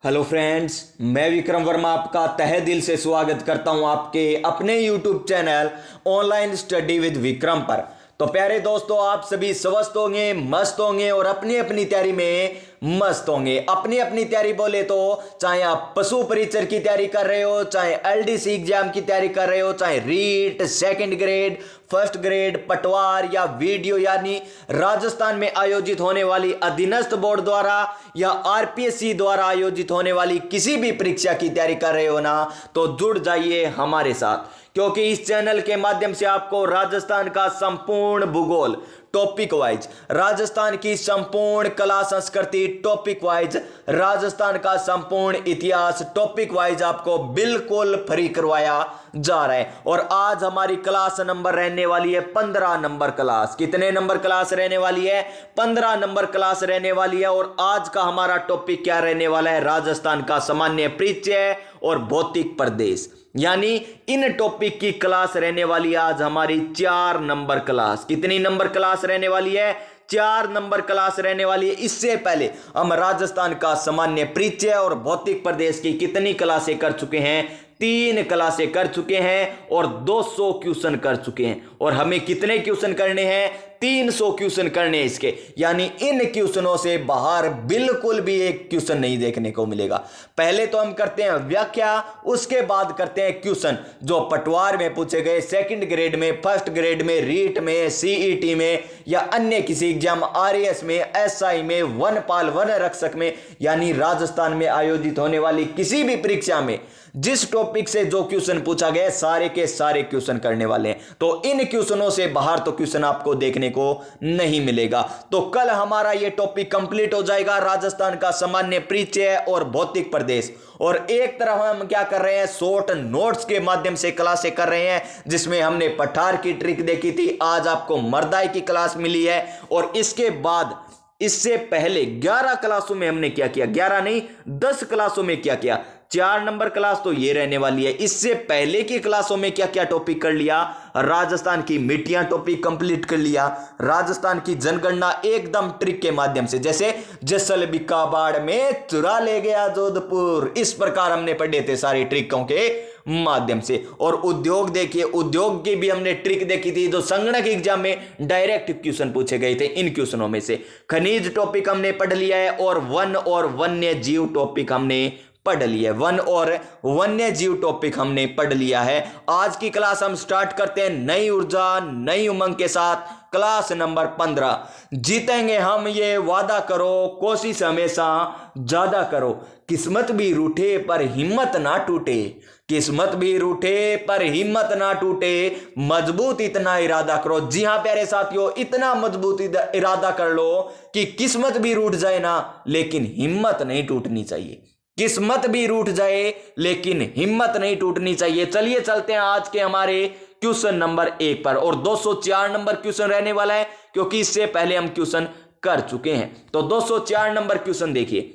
Hello friends, मैं विक्रम वर्मा आपका तहे दिल से स्वागत करता हूं आपके अपने YouTube channel online study with Vikram पर। तो प्यारे दोस्तों, आप सभी स्वस्थ होंगे, मस्त होंगे और अपनी अपनी तैयारी में मस्त होंगे। अपनी अपनी तैयारी बोले तो चाहे आप पशु परिचर की तैयारी कर रहे हो, चाहे एलडीसी एग्जाम की तैयारी कर रहे हो, चाहे REET, second grade, first grade, पटवार या वीडियो यानी राजस्थान में आयोजित होने वाली अधीनस्थ बोर्ड द्वारा या आरपीएससी द्वारा आयोजित होने वाली किसी भी परीक्षा की तैयारी कर रहे हो ना, तो जुड़ जाइए हमारे साथ, क्योंकि इस चैनल के माध्यम से आपको राजस्थान का संपूर्ण भूगोल टॉपिक वाइज, राजस्थान की संपूर्ण कला संस्कृति टॉपिक वाइज, राजस्थान का संपूर्ण इतिहास टॉपिक वाइज आपको बिल्कुल फ्री करवाया जा रहा है। और आज हमारी क्लास नंबर रहने वाली है 15 नंबर क्लास। कितने नंबर क्लास रहने वाली है? 15 नंबर क्लास रहने वाली है। और आज का हमारा टॉपिक क्या रहने वाला है? राजस्थान का सामान्य परिचय और भौतिक प्रदेश, यानी इन टॉपिक की क्लास रहने वाली है आज हमारी 4 नंबर क्लास। कितनी नंबर क्लास रहने वाली है? 4 नंबर क्लास रहने वाली है। इससे पहले हम राजस्थान का सामान्य परिचय और भौतिक प्रदेश की कितनी क्लासें कर चुके हैं? 3 क्लासें कर चुके हैं और 200 क्वेश्चन कर चुके हैं। और हमें कितने क्वेश्चन करने हैं? 300 क्वेश्चन करने हैं इसके, यानी इन क्वेश्चनों से बाहर बिल्कुल भी एक क्वेश्चन नहीं देखने को मिलेगा। पहले तो हम करते हैं व्याख्या, उसके बाद करते हैं क्वेश्चन जो पटवार में पूछे गए, सेकंड ग्रेड में, फर्स्ट ग्रेड में, रीट में, सीईटी में या अन्य किसी एग्जाम, आरएएस में, एसआई में, वनपाल वन रक्षक में, यानी राजस्थान में आयोजित होने वाली किसी भी परीक्षा में जिस टॉपिक से जो क्वेश्चन पूछा गया सारे के सारे क्वेश्चन करने वाले हैं। तो इन क्वेश्चनों से बाहर तो क्वेश्चन आपको देखने को नहीं मिलेगा। तो कल हमारा यह टॉपिक कंप्लीट हो जाएगा, राजस्थान का सामान्य परिचय और भौतिक प्रदेश। और एक तरफ हम क्या कर रहे हैं? शॉर्ट नोट्स के माध्यम से क्लासें कर रहे हैं, जिसमें हमने पठार की ट्रिक देखी थी, आज आपको मर्दाई की क्लास मिली है। और इसके बाद इससे पहले 11 क्लासों में हमने क्या किया? 11 नहीं, 10 क्लासों में क्या किया? 4 नंबर क्लास तो ये रहने वाली है। इससे पहले की क्लासों में क्या क्या टॉपिक कर लिया? राजस्थान की मिट्टियां टॉपिक कंप्लीट कर लिया, राजस्थान की जनगणना एकदम ट्रिक के माध्यम से, जैसे जैसलमेर बाढ़ में चुरा ले गया जोधपुर, इस प्रकार हमने पढ़े थे सारी ट्रिकों के माध्यम से। और उद्योग देखिए, उद्योग की भी हमने ट्रिक देखी थी जो संगणक एग्जाम में डायरेक्ट क्वेश्चन पूछे गए थे इन क्वेश्चनों में से। खनिज टॉपिक हमने पढ़ लिया है और वन और वन्य जीव टॉपिक हमने पढ़ लिया है। वन और वन्य जीव टॉपिक हमने पढ़ लिया है। आज की क्लास हम स्टार्ट करते हैं नई ऊर्जा, नई उमंग के साथ। Class number 15। जीतेंगे हम ये वादा करो, कोशिश हमेशा ज्यादा करो, किस्मत भी रूठे पर हिम्मत ना टूटे, किस्मत भी रूठे पर हिम्मत ना टूटे, मजबूत इतना इरादा करो। जी हां प्यारे साथियों, इतना मजबूत इरादा कर लो कि किस्मत भी रूठ जाए ना, लेकिन हिम्मत नहीं टूटनी चाहिए। किस्मत भी रूठ जाए लेकिन हिम्मत नहीं टूटनी चाहिए। चलिए चलते हैं आज के हमारे क्वेश्चन नंबर 1 पर। और 204 नंबर क्वेश्चन रहने वाला है, क्योंकि इससे पहले हम क्वेश्चन कर चुके हैं। तो 204 नंबर क्वेश्चन देखिए,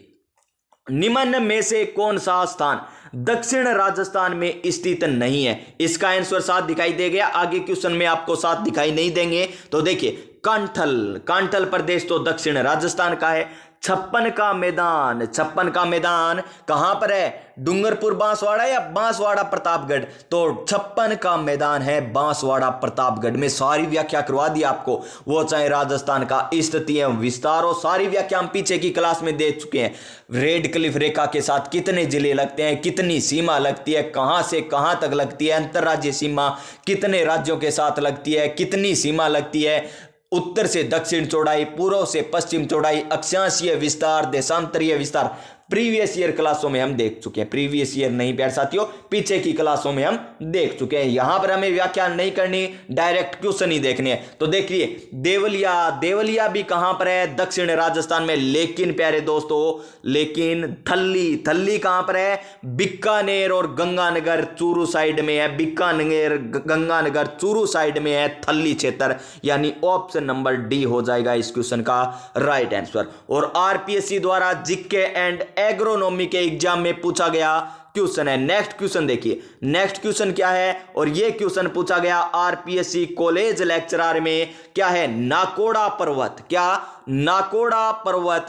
निम्न में से कौन सा स्थान दक्षिण राजस्थान में स्थित नहीं है? इसका आंसर साथ दिखाई दे गया, आगे क्वेश्चन में आपको साथ दिखाई नहीं देंगे। तो देखिए, कांठल, कांठल प्रदेश तो दक्षिण राजस्थान का है। छप्पन का मैदान, छप्पन का मैदान कहां पर है? डूंगरपुर बांसवाड़ा या बांसवाड़ा प्रतापगढ़? तो छप्पन का मैदान है बांसवाड़ा प्रतापगढ़ में। सारी व्याख्या करवा दी आपको, वो चाहे राजस्थान का स्थिति एवं विस्तार हो, सारी व्याख्या हम पीछे की क्लास में दे चुके हैं। रेड क्लिफ रेखा के साथ कितने जिले लगते हैं, कितनी सीमा लगती है, कहां से कहां तक लगती है, अंतरराज्यीय सीमा कितने राज्यों के साथ लगती है, कितनी सीमा लगती है, उत्तर से दक्षिण चौड़ाई, पूर्व से पश्चिम चौड़ाई, अक्षांशीय विस्तार, देशांतरीय विस्तार, प्रीवियस ईयर क्लासों में हम देख चुके हैं। प्रीवियस ईयर नहीं प्यारे साथियों, पीछे की क्लासों में हम देख चुके हैं। यहां पर हमें व्याख्यान नहीं करनी, डायरेक्ट क्वेश्चन ही देखने हैं। तो देखिए, देवलिया, देवलिया भी कहां पर है? दक्षिण राजस्थान में। लेकिन प्यारे दोस्तों, लेकिन थल्ली, थल्ली कहां पर है? बीकानेर और गंगानगर चूरू साइड में है। बीकानेर, गंगानगर, चूरू साइड में है थल्ली क्षेत्र, यानी ऑप्शन नंबर डी हो जाएगा इस क्वेश्चन का राइट आंसर। और आरपीएससी द्वारा जीके एंड एग्रोनॉमी के एग्जाम में पूछा गया क्वेश्चन है। नेक्स्ट क्वेश्चन देखिए, नेक्स्ट क्वेश्चन क्या है, और ये क्वेश्चन पूछा गया आरपीएससी कॉलेज लेक्चरर में। क्या है, नाकोड़ा पर्वत, क्या नाकोड़ा पर्वत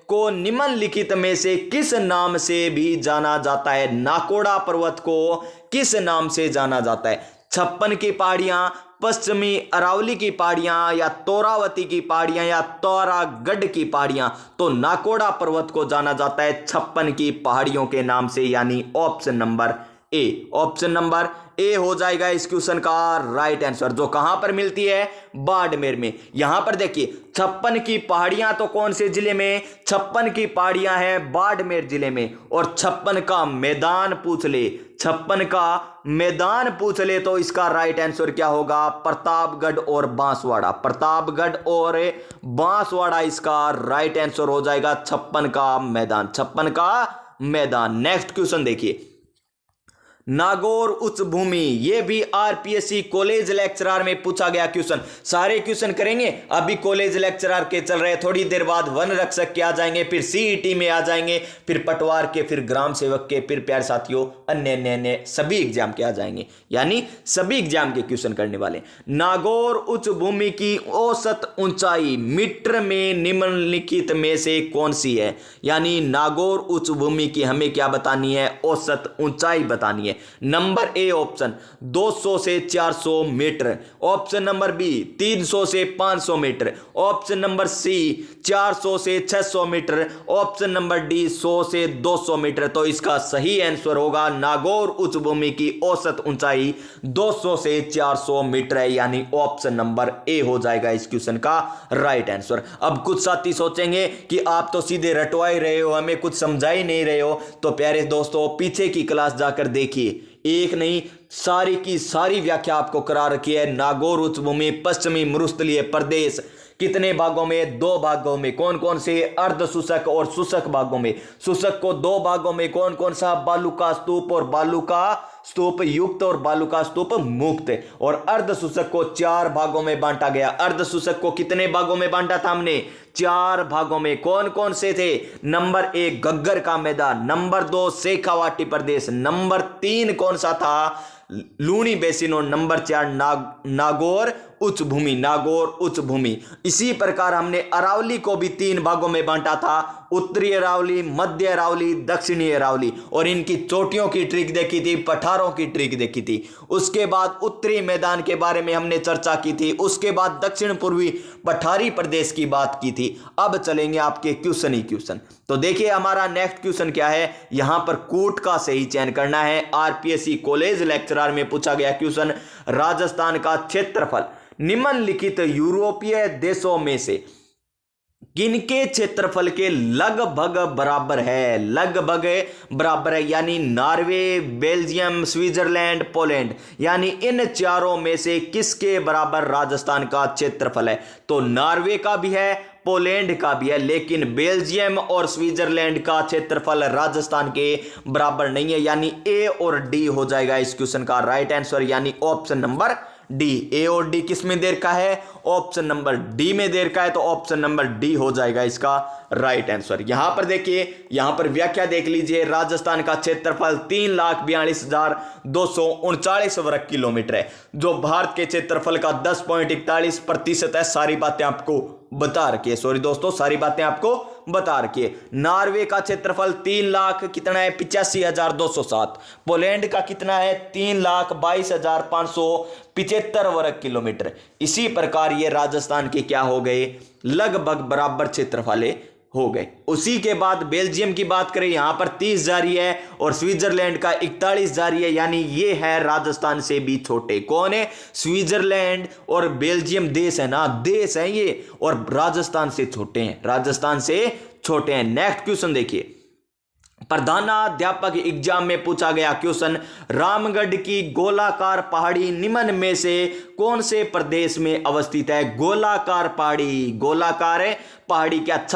को निम्नलिखित में से किस नाम से भी जाना जाता है? नाकोड़ा पर्वत को किस नाम से जाना जाता है? 56 की पहाड़ियां, पश्चिमी अरावली की पहाड़ियां, या तोरावती की पहाड़ियां, या तोरागढ़ की पहाड़ियां? तो नाकोड़ा पर्वत को जाना जाता है 56 की पहाड़ियों के नाम से, यानी option number A. Option number A हो जाएगा इस क्वेश्चन का राइट आंसर, जो कहां पर मिलती है? बाड़मेर में। यहां पर देखिए 56 की पहाड़ियां तो कौन से जिले में? 56 की पहाड़ियां हैं बाड़मेर जिले में। और 56 का मैदान पूछ ले, 56 का मैदान पूछ ले तो इसका राइट आंसर क्या होगा? प्रतापगढ़ और बांसवाड़ा। प्रतापगढ़ और बांसवाड़ा इसका राइट आंसर हो जाएगा 56 का मैदान, 56 का मैदान। नेक्स्ट क्वेश्चन देखिए, नागौर उच्च भूमि, ये भी आरपीएससी कॉलेज लेक्चरर में पूछा गया क्वेश्चन। सारे क्वेश्चन करेंगे, अभी कॉलेज लेक्चरर के चल रहे, थोड़ी देर बाद वन रक्षक के आ जाएंगे, फिर सीईटी में आ जाएंगे, फिर पटवार के, फिर ग्राम सेवक के, फिर प्यारे साथियों अन्य सभी एग्जाम के आ जाएंगे, यानी सभी एग्जाम के क्वेश्चन करने वाले। नागौर उच्च भूमि की औसत ऊंचाई मीटर में निम्नलिखित में से कौन सी है? यानी नागौर उच्च भूमि की हमें क्या बतानी है? औसत ऊंचाई बतानी है। नंबर ए ऑप्शन 200 से 400 मीटर, ऑप्शन नंबर बी 300 से 500 मीटर, ऑप्शन नंबर सी 400 से 600 मीटर, ऑप्शन नंबर डी 100 से 200 मीटर। तो इसका सही आंसर होगा नागौर उच्च भूमि की औसत ऊंचाई 200 से 400 मीटर है, यानी ऑप्शन नंबर ए हो जाएगा इस क्वेश्चन का राइट आंसर। अब कुछ साथी सोचेंगे कि आप तो सीधे रटवा ही रहे हो, हमें कुछ समझा ही नहीं रहे हो। तो प्यारे दोस्तों पीछे की क्लास जाकर देखिए, एक नहीं सारी की सारी व्याख्या आपको करा रखी है। नागौर उच्च भूमि पश्चिमी मरुस्थलीय प्रदेश कितने भागों में? 2 भागों में। कौन कौन से? अर्ध शुष्क और शुष्क भागों में। शुष्क को 2 भागों में, कौन कौन सा? बालू का स्तूप और बालू का स्तूप युक्त और बालू का स्तूप मुक्त। और अर्ध शुष्क को 4 भागों में बांटा गया। अर्ध शुष्क को कितने भागों में बांटा था हमने? 4 भागों में। कौन कौन से थे? नंबर 1 गग्गर का मैदान, नंबर 2 शेखावाटी प्रदेश, नंबर 3 कौन सा था? लूनी बेसिन, और नंबर 4 नागौर उच्च भूमि। नागौर उच्च भूमि। इसी प्रकार हमने अरावली को भी 3 भागों में बांटा था, उत्तरी अरावली, मध्य अरावली, दक्षिणी अरावली, और इनकी चोटियों की ट्रिक देखी थी, पठारों की ट्रिक देखी थी। उसके बाद उत्तरी मैदान के बारे में हमने चर्चा की थी, उसके बाद दक्षिण पूर्वी पठारी प्रदेश की बात की थी। अब चलेंगे आपके क्वेश्चन ही क्वेश्चन। तो देखिए हमारा नेक्स्ट क्वेश्चन क्या है, यहां पर कूट का सही चयन करना है। आरपीएससी कॉलेज लेक्चरर में पूछा गया क्वेश्चन, राजस्थान का क्षेत्रफल निम्नलिखित यूरोपीय देशों में से किनके क्षेत्रफल के लगभग बराबर है? लगभग बराबर है, यानी नॉर्वे, बेल्जियम, स्विट्जरलैंड, पोलैंड, यानी इन चारों में से किसके बराबर राजस्थान का क्षेत्रफल है? तो नॉर्वे का भी है, पोलैंड का भी है, लेकिन बेल्जियम और स्विट्जरलैंड का क्षेत्रफल राजस्थान के बराबर नहीं है, यानी ए और डी हो जाएगा इस क्वेश्चन का राइट आंसर, यानी ऑप्शन नंबर डी। ए और डी किस में देर का है? ऑप्शन नंबर डी में देर का है, तो ऑप्शन नंबर डी हो जाएगा इसका राइट आंसर। यहां पर देखिए, यहां पर व्याख्या देख लीजिए, राजस्थान का क्षेत्रफल 3,42,239 वर्ग किलोमीटर है, जो भारत के क्षेत्रफल का 10.41% है। सारी बातें आपको बता रखी है, सॉरी दोस्तों, सारी बातें आपको बता रखी है। नॉर्वे का क्षेत्रफल 3 लाख कितना है? 85,207। पोलैंड का कितना है? 3,22,575 वर्ग किलोमीटर। इसी प्रकार ये राजस्थान के क्या हो गए? लगभग बराबर क्षेत्रफल हो गए। उसी के बाद बेल्जियम की बात करें, यहां पर 30 जारी है, और स्विट्जरलैंड का 41 जारी है, यानी ये है राजस्थान से भी छोटे। कौन है? स्विट्जरलैंड और बेल्जियम देश है ना, देश है ये, और राजस्थान से छोटे हैं, राजस्थान से छोटे हैं। नेक्स्ट क्वेश्चन देखिए, प्रधानाध्यापक एग्जाम में पूछा गया क्वेश्चन, रामगढ़ की गोलाकार पहाड़ी निम्न में से कौन से प्रदेश में अवस्थित है? गोलाकार पहाड़ी, गोलाकार पहाड़ी क्या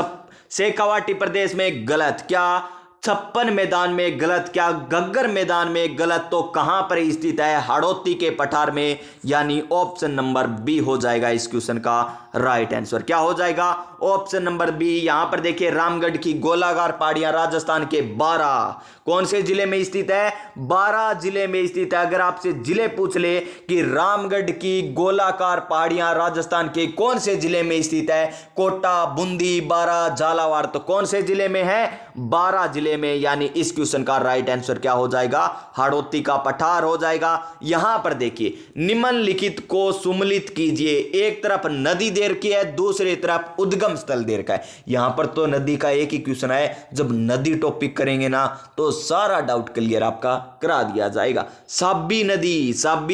शेखावाटी प्रदेश में? गलत। क्या 56 मैदान में? गलत। क्या गग्गर मैदान में? गलत। तो कहां पर स्थित है? हाड़ौती के पठार में, यानी ऑप्शन नंबर बी हो जाएगा इस क्वेश्चन का राइट आंसर क्या हो जाएगा? Option number B. यहां पर देखिए रामगढ़ की गोलाकार पहाड़ियां राजस्थान के 12 कौन से जिले में स्थित है? 12 जिले में स्थित है। अगर आपसे जिले पूछ ले कि रामगढ़ की गोलाकार पहाड़ियां राजस्थान के कौन से जिले में स्थित है, कोटा, बूंदी, बारां, झालावाड़, तो कौन से जिले में है? 12 जिले में। यानी इस क्वेश्चन का राइट आंसर क्या हो जाएगा? हाड़ौती का पठार हो जाएगा। यहां पर देखिए निम्नलिखित को सुमेलित कीजिए। एक तरफ नदी दे रखी है, दूसरी तरफ उद्गम स्थल दे रखा है। यहां पर तो नदी का एक ही क्वेश्चन है। जब नदी टॉपिक करेंगे ना तो सारा डाउट क्लियर आपका करा दिया जाएगा। साबी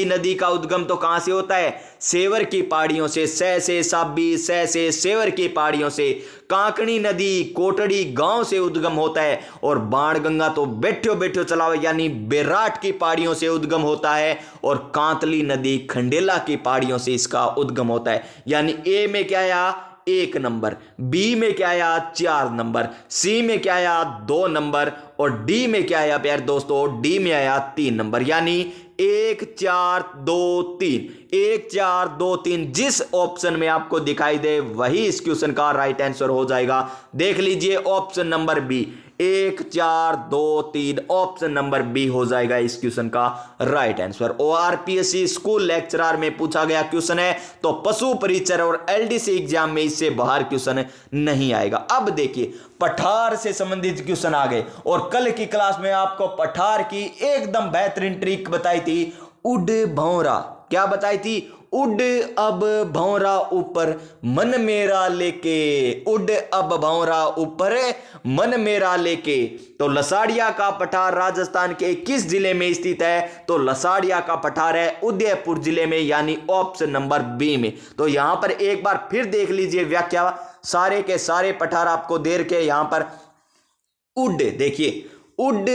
नदी का उद्गम तो कहां से होता है? सेवर की पहाड़ियों से। से साबी, से सेवर की पहाड़ियों से। कांकणी नदी कोटड़ी गांव से उद्गम होता है। और बाणगंगा तो बैठो बैठो चलाओ यानी बेराट की पहाड़ियों से उद्गम होता है। और कांतली नदी खंडेला की पहाड़ियों से इसका उद्गम होता है। यानी ए में क्या आया? 1 नंबर, बी में क्या आया? 4 नंबर, सी में क्या आया? 2 नंबर, और डी में क्या आया प्यारे दोस्तों? डी में आया 3 नंबर। यानी 1 4 2 3, 1 4 2 3 जिस ऑप्शन में आपको दिखाई दे वही इस क्वेश्चन का राइट आंसर हो जाएगा। देख लीजिए option number B, 1 4 2 3 option number B हो जाएगा इस क्वेश्चन का right answer. ORPSC school lecturer में पूछा गया क्वेश्चन है, तो पशु परिचर और एलडीसी एग्जाम में इससे बाहर क्वेश्चन नहीं आएगा। अब देखिए पठार से संबंधित क्वेश्चन आ गए, और कल की क्लास में आपको पठार की एकदम बेहतरीन ट्रिक बताई थी, उड भौरा। क्या बताई थी? उड अब भौरा ऊपर मन मेरा लेके, उड अब भौरा ऊपर मन मेरा लेके। तो लसाड़िया का पठार राजस्थान के किस जिले में स्थित है? तो लसाड़िया का पठार है उदयपुर जिले में, यानी ऑप्शन नंबर बी में। तो यहां पर एक बार फिर देख लीजिए व्याख्या, सारे के सारे पठार आपको दे के यहां पर उड देखिए, उड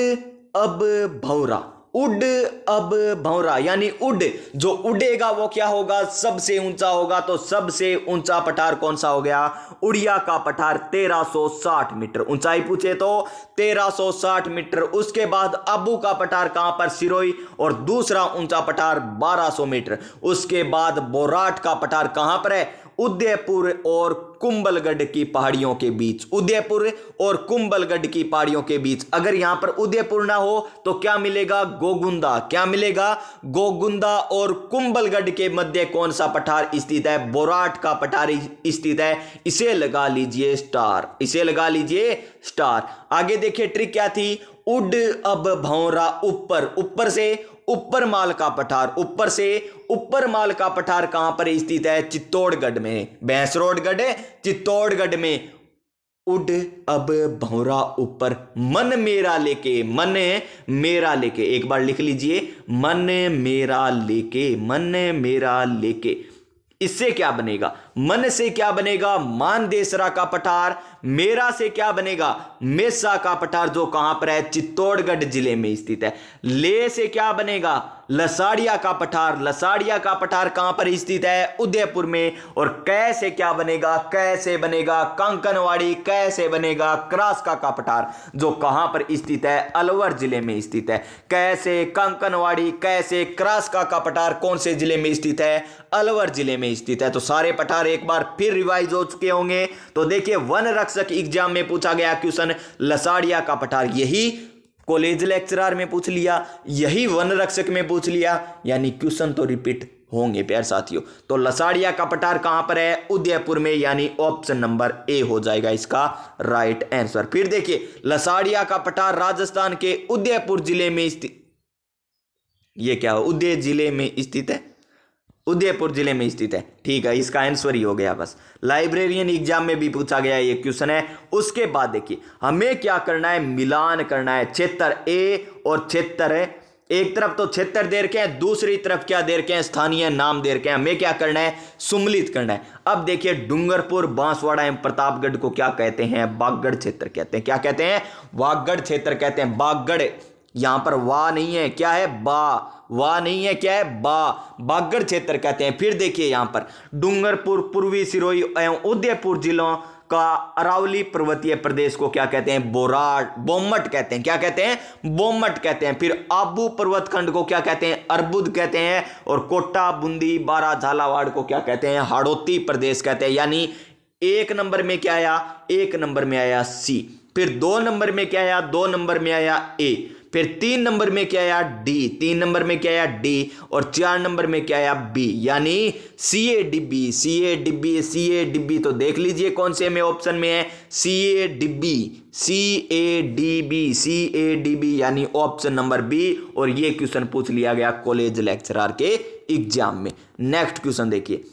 अब भौरा, उड अब भौरा, यानी उड जो उड़ेगा वो क्या होगा? सबसे ऊंचा होगा। तो सबसे ऊंचा पठार कौन सा हो गया? उड़िया का पठार 1360 मीटर ऊंचाई पूछे तो 1360 मीटर। उसके बाद अबू का पठार कहां पर? सिरोही, और दूसरा ऊंचा पठार 1200 मीटर। उसके बाद बोराट का पठार कहां पर है? उदयपुर और कुंभलगढ़ की पहाड़ियों के बीच, उदयपुर और कुंभलगढ़ की पहाड़ियों के बीच। अगर यहां पर उदयपुर ना हो तो क्या मिलेगा? गोगुंदा। क्या मिलेगा? गोगुंदा और कुंभलगढ़ के मध्य कौन सा पठार स्थित है? बोराट का पठार स्थित है। इसे लगा लीजिए स्टार, इसे लगा लीजिए स्टार। आगे देखिए ट्रिक क्या थी? उड अब भौरा ऊपर, ऊपर से ऊपर माल का पठार, ऊपर से ऊपर माल का पठार कहां पर स्थित है? चित्तौड़गढ़ में, भैंसरोडगढ़ चित्तौड़गढ़ में। उड अब भौरा ऊपर मन मेरा लेके, मन मेरा लेके, एक बार लिख लीजिए, मन मेरा लेके, मन मेरा लेके। इससे क्या बनेगा? मन से क्या बनेगा? मानदेसरा का पठार। मेरा से क्या बनेगा? मेसा का पठार, जो कहां पर है? चित्तौड़गढ़ जिले में स्थित है। ले से क्या बनेगा? लसाड़िया का पठार। लसाड़िया का पठार कहां पर स्थित है? उदयपुर में। और कै से क्या बनेगा? कै से बनेगा कंकनवाड़ी। कै से बनेगा क्रास्का का पठार, जो कहां पर स्थित है? अलवर जिले में स्थित है। कै से कंकनवाड़ी, कै से क्रास्का का पठार कौन से जिले में स्थित है? अलवर जिले में स्थित है। तो सारे पठार एक बार फिर रिवाइज हो चुके होंगे। तो देखिए वन रक्षक एग्जाम में पूछा गया क्वेश्चन लसाड़िया का पठार, यही कॉलेज लेक्चरर में पूछ लिया, यही वन रक्षक में पूछ लिया, यानी क्वेश्चन तो रिपीट होंगे प्यारे साथियों। तो लसाड़िया का पठार कहां पर है? उदयपुर में, यानी ऑप्शन नंबर ए हो जाएगा इसका राइट आंसर। फिर देखिए लसाड़िया का पठार राजस्थान के उदयपुर जिले में स्थित, ये क्या हो? उदय जिले में स्थित है, उदयपुर जिले में स्थित है। ठीक है, इसका आंसर ही हो गया बस। लाइब्रेरियन एग्जाम में भी पूछा गया ये क्वेश्चन है। उसके बाद देखिए हमें क्या करना है? मिलान करना है। क्षेत्र ए और क्षेत्र है, एक तरफ तो क्षेत्र दे रखे हैं, दूसरी तरफ क्या दे रखे हैं? स्थानीय नाम दे रखे हैं। हमें क्या करना है? सुमलित करना है। अब देखिए डूंगरपुर, बांसवाड़ा एवं प्रतापगढ़ को क्या कहते हैं? बागगढ़ क्षेत्र कहते हैं। क्या कहते हैं? बागगढ़ क्षेत्र कहते हैं। बागगढ़, यहां पर वाह नहीं है, क्या है? बा, वाह नहीं है, क्या है? बा, बागगढ़ क्षेत्र कहते हैं। फिर देखिए यहां पर डूंगरपुर, पूर्वी सिरोही एवं उदयपुर जिलों का अरावली पर्वतीय प्रदेश को क्या कहते हैं? बोमट कहते हैं। क्या कहते हैं? बोमट कहते हैं। फिर आबू पर्वत खंड को क्या कहते हैं? अर्बुद कहते हैं। और कोटा, बूंदी, बारा, झालावाड़ को क्या कहते हैं? हाड़ौती प्रदेश कहते हैं। यानी 1 नंबर में क्या आया? 1 नंबर में आया सी। फिर 2 नंबर में क्या आया? 2 नंबर में आया ए। फिर 3 नंबर में क्या आया? डी। 3 नंबर में क्या आया? डी। और 4 नंबर में क्या आया? बी। यानी सी A D B, C A D B, C A डिब्बी। तो देख लीजिए कौन से में ऑप्शन में है? C A D B, C A D B, C A D B, यानी ऑप्शन नंबर बी। और ये क्वेश्चन पूछ लिया गया कॉलेज लेक्चरर के एग्जाम में। नेक्स्ट क्वेश्चन देखिए,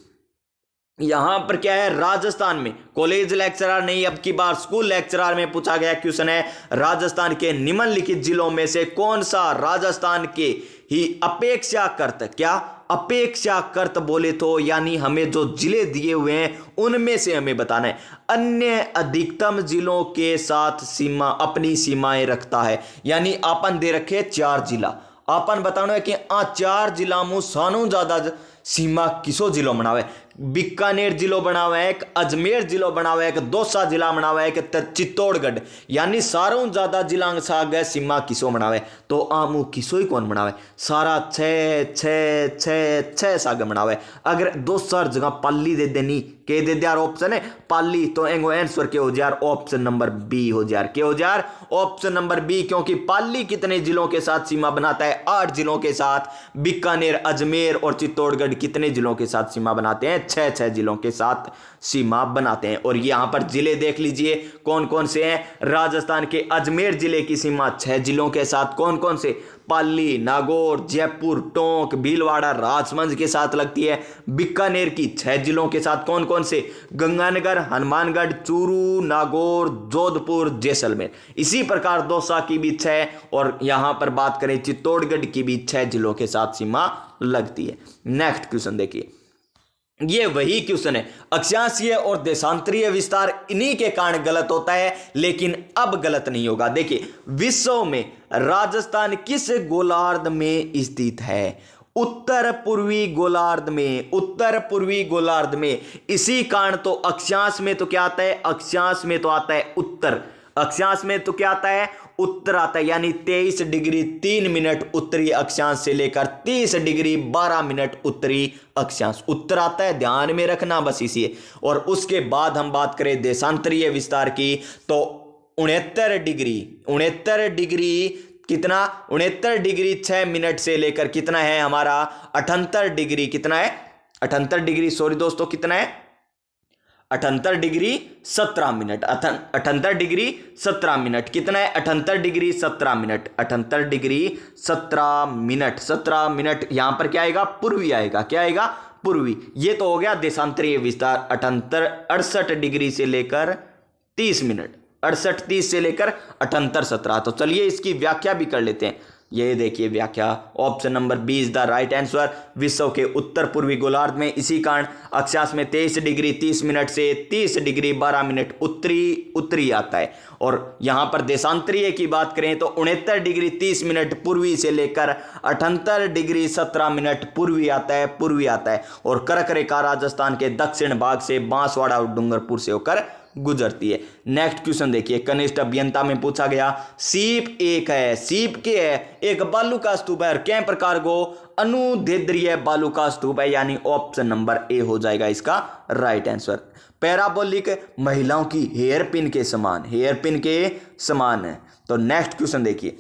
यहां पर क्या है? राजस्थान में कॉलेज लेक्चरर नहीं, अब की बार स्कूल लेक्चरर में पूछा गया क्वेश्चन है, राजस्थान के निम्नलिखित जिलों में से कौन सा राजस्थान के ही अपेक्षाकृत, क्या अपेक्षाकृत बोले तो यानी हमें जो जिले दिए हुए हैं उनमें से हमें बताना है, अन्य अधिकतम जिलों के साथ सीमा, अपनी सीमाएं रखता है। यानी आपन दे रखे 4 जिला, आपन बताना है कि 4 जिला में सानू ज्यादा सीमा किसो जिलो बनावे? बीकानेर जिलो बनावे, एक अजमेर जिलो बनावे, एक दौसा जिला बनावे, एक चित्तौड़गढ़, यानी सारों ज्यादा जिला साग सीमा किसो बनावे? तो आमू किसो ही कौन बनावे? सारा 6 साग बनावे। अगर 2 जगह पाली दे देनी के दे दिया ऑप्शन है पाली, तो एंगो आंसर के हो जार ऑप्शन नंबर बी हो जार। के हो जार? ऑप्शन नंबर बी, क्योंकि पाली कितने जिलों के साथ सीमा बनाता है? 8 जिलों के साथ। बीकानेर, अजमेर और चित्तौड़गढ़ कितने जिलों के साथ सीमा बनाते हैं? 6 जिलों के साथ सीमा बनाते हैं। और यहां पर जिले देख लीजिए कौन कौन से हैं। राजस्थान के अजमेर जिले की सीमा 6 जिलों के साथ कौन कौन से? पाली, नागौर, जयपुर, टोंक, भीलवाड़ा, राजमंद के साथ लगती है। बीकानेर की 6 जिलों के साथ कौन कौन से? गंगानगर, हनुमानगढ़, चूरू, नागौर, जोधपुर, जैसलमेर। इसी प्रकार दौसा की भी 6, और यहां पर बात करें चित्तौड़गढ़ की भी 6 जिलों के साथ सीमा लगती है। नेक्स्ट क्वेश्चन देखिए, ये वही क्वेश्चन है, अक्षांशीय और देशांतरीय विस्तार इन्हीं के कारण गलत होता है, लेकिन अब गलत नहीं होगा। देखिए, विश्व में राजस्थान किस गोलार्ध में स्थित है? उत्तर पूर्वी गोलार्ध में, उत्तर पूर्वी गोलार्ध में। इसी कारण तो अक्षांश में तो क्या आता है? अक्षांश में तो आता है उत्तर। अक्षांश में तो क्या आता है? उत्तर आता है। यानी 23 डिग्री 3 मिनट उत्तरी अक्षांश से लेकर 30 डिग्री 12 मिनट उत्तरी अक्षांश उत्तर आता है, ध्यान में रखना बस इसी। और उसके बाद हम बात करें देशांतरीय विस्तार की, तो 69 डिग्री कितना? 69 डिग्री 6 मिनट से लेकर कितना है हमारा? 78 डिग्री, कितना है? 78 डिग्री, सॉरी दोस्तों, कितना है? 78 डिग्री 17 मिनट। 78 डिग्री 17 मिनट, कितना है? 78 degree 17 minute. 78 degree 17 minute, 17 minute. यहां पर क्या आएगा? पूर्वी आएगा। क्या आएगा? पूर्वी। ये तो हो गया देशांतरीय विस्तार। 68 डिग्री से लेकर 30 मिनट, 68-30 से लेकर 78-17। तो चलिए इसकी व्याख्या भी कर लेते हैं। ये देखिए व्याख्या, option number B is the right answer. विश्व के उत्तर पूर्वी गोलार्ध में इसी कारण अक्षांश में 23 डिग्री 30 मिनट से 30 डिग्री 12 मिनट उत्तरी आता है। और यहां पर देशांतरीय की बात करें तो 69 डिग्री 30 मिनट पूर्वी से लेकर 78 डिग्री 17 मिनट पूर्वी आता है। और कर्क रेखा राजस्थान के दक्षिण भाग से बांसवाड़ा और डूंगरपुर से होकर गुजरती है। नेक्स्ट क्वेश्चन देखिए, कनिष्ठ अभियंता में पूछा गया, सीप एक है, सीप के है एक बालू का स्तूप है और कै प्रकार को? अनुदैर्ध्य बालू का स्तूप है। यानी ऑप्शन नंबर ए हो जाएगा इसका राइट आंसर। पैराबोलिक, महिलाओं की हेयर पिन के समान है। तो नेक्स्ट क्वेश्चन देखिए,